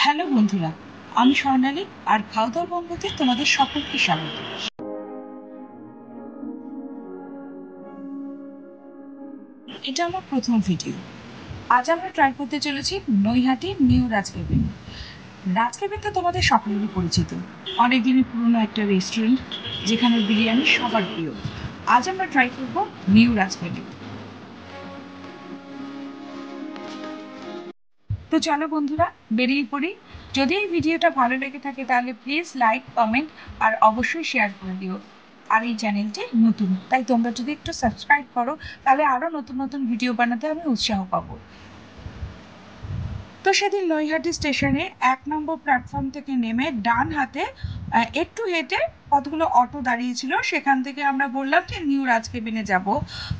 Hello বন্ধুরা, আমি স্বর্ণালী আর খাওয়া দাওয়া বন্ধুতে তোমাদের সকলকে স্বাগত। এটা আমার প্রথম ভিডিও। আজ আমরা ট্রাই করতে চলেছি নৈহাটি নিউ রাজ কেবিন। রাজ কেবিন তো তোমাদের সকলেরই পরিচিত, অনেকদিনের পুরনো একটা রেস্টুরেন্ট যেখানে বিরিয়ানি সবার প্রিয়। আজ আমরা ট্রাই করব নিউ রাজ কেবিন। তো চলো বন্ধুরা, বেরিয়ে পড়ি। যদি এই ভিডিওটা ভালো লেগে থাকে তাহলে প্লিজ লাইক, কমেন্ট আর অবশ্যই শেয়ার করে দিও। আর এই চ্যানেলটি নতুন, তাই তোমরা যদি একটু সাবস্ক্রাইব করো তাহলে আরও নতুন নতুন ভিডিও বানাতে আমি উৎসাহ পাবো। তো সেদিন নৈহাটি স্টেশনে 1 নম্বর প্ল্যাটফর্ম থেকে নেমে ডান হাতে একটু হেঁটে কতগুলো অটো দাঁড়িয়েছিল, সেখান থেকে আমরা বললাম যে নিউ রাজ কেবিনে যাব।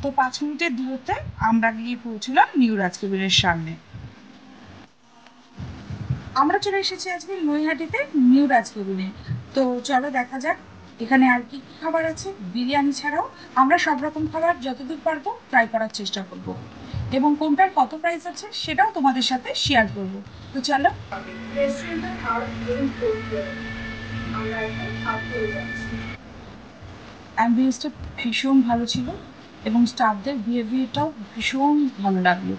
তো 5 মিনিটের দূরত্বে আমরা গিয়ে পৌঁছলাম নিউ রাজ কেবিনের সামনে। আমরা চলে এসেছি আজকে নৈহাটিতে নিউ রাজ কেবিনে। তো চলো দেখা যাক এখানে আর কি কি খাবার আছে। বিরিয়ানি ছাড়াও আমরা সব রকম খাবার যতদূর পারবো ট্রাই করার চেষ্টা করব, এবং কোনটার কত প্রাইস আছে সেটাও তোমাদের সাথে শেয়ার করব। তো চলো। অ্যাম্বিয়েন্সটা ভীষণ ভালো ছিল এবং স্টাফদের বিহেভিয়ারটাও ভীষণ ভালো লাগলো।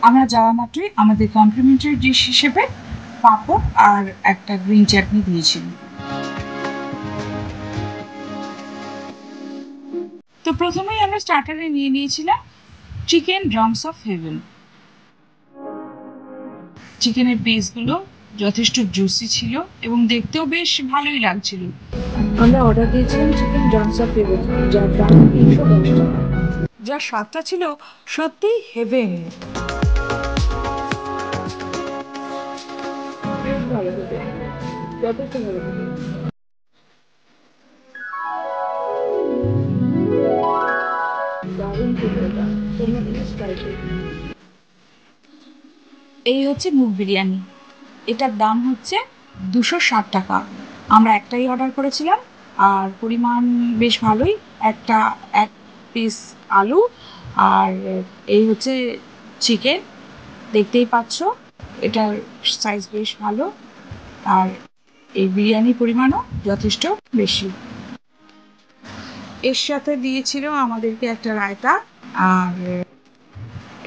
আমরা যাওয়া মাত্রই আমাদের কমপ্লিমেন্টারি ডিশ হিসেবে পাঁপড় আর একটা গ্রিন চাটনি দিয়েছিল। তো প্রথমেই আমরা স্টার্টারে নিয়ে নিয়েছিলাম চিকেন ড্রামস অফ হেভেন। চিকেনের পিসগুলো যথেষ্ট জুসি ছিল এবং দেখতেও বেশ ভালোই লাগছিল। আমরা অর্ডার দিয়েছিলাম চিকেন ড্রামস অফ হেভেন, যার দাম 310 টাকা। যার স্বাদটা ছিল সত্যি হেভেন। বেশ ভালো খেতে, যথেষ্ট ভালো খেতে। দারুণ খেতে এটা, তোমরা প্লিজ ট্রাই করো। এই হচ্ছে মুগ বিরিয়ানি। এটার দাম হচ্ছে 260 টাকা। আমরা একটাই অর্ডার করেছিলাম আর পরিমাণ বেশ ভালোই। এক পিস আলু আর এই হচ্ছে চিকেন, দেখতেই পাচ্ছ এটার সাইজ বেশ ভালো। আর এই বিরিয়ানির পরিমাণও যথেষ্ট বেশি। এর সাথে দিয়েছিল আমাদেরকে একটা রায়তা আর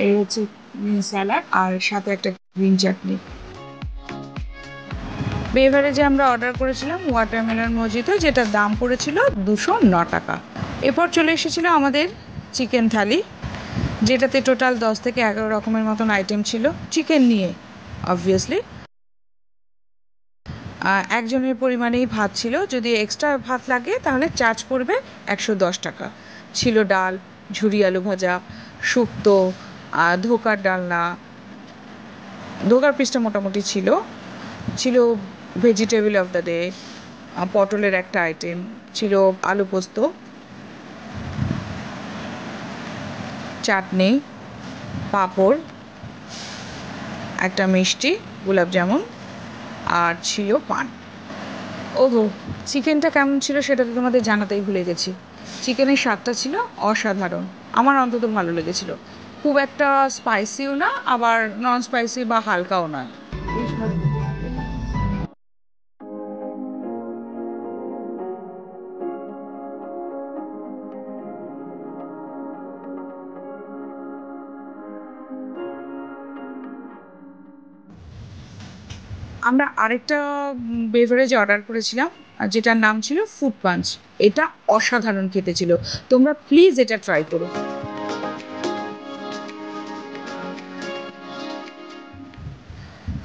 এই হচ্ছে স্যালাড আর সাথে একটা গ্রিন চাটনি। বেভারেজে আমরা অর্ডার করেছিলাম ওয়াটারমেলন মজিতো, যেটার দাম পড়েছিল 209 টাকা। এরপর চলে এসেছিল আমাদের চিকেন থালি, যেটাতে টোটাল 10 থেকে 11 রকমের মতন আইটেম ছিল চিকেন নিয়ে অবভিয়াসলি। একজনের পরিমাণেই ভাত ছিল, যদি এক্সট্রা ভাত লাগে তাহলে চার্জ পড়বে 110 টাকা। ছিল ডাল, ঝুরি আলু ভাজা, শুক্তো, ধোকার ডালনা, ধোকার পিসটা মোটামুটি ছিল ভেজিটেবল অফ দ্য ডে, পটলের একটা আইটেম ছিল, আলু পোস্ত, চাটনি, পাঁপড়, একটা মিষ্টি, গোলাপ জামুন আর ছিল পান। ওহো, চিকেনটা কেমন ছিল সেটা তো তোমাদের জানাতেই ভুলে গেছি। চিকেনের স্বাদটা ছিল অসাধারণ, আমার অন্তত ভালো লেগেছিল। খুব একটা স্পাইসিও না, আবার নন স্পাইসি বা হালকাও নয়। আমরা আরেকটা বেভারেজ অর্ডার করেছিলাম, যেটার নাম ছিল ফুড পাঞ্চ। এটা অসাধারণ খেতে ছিল, তোমরা প্লিজ এটা ট্রাই করো।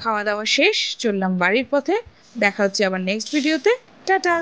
খাওয়া দাওয়া শেষ, চললাম বাড়ির পথে। দেখা হচ্ছে আবার নেক্সট ভিডিওতে। টাটা।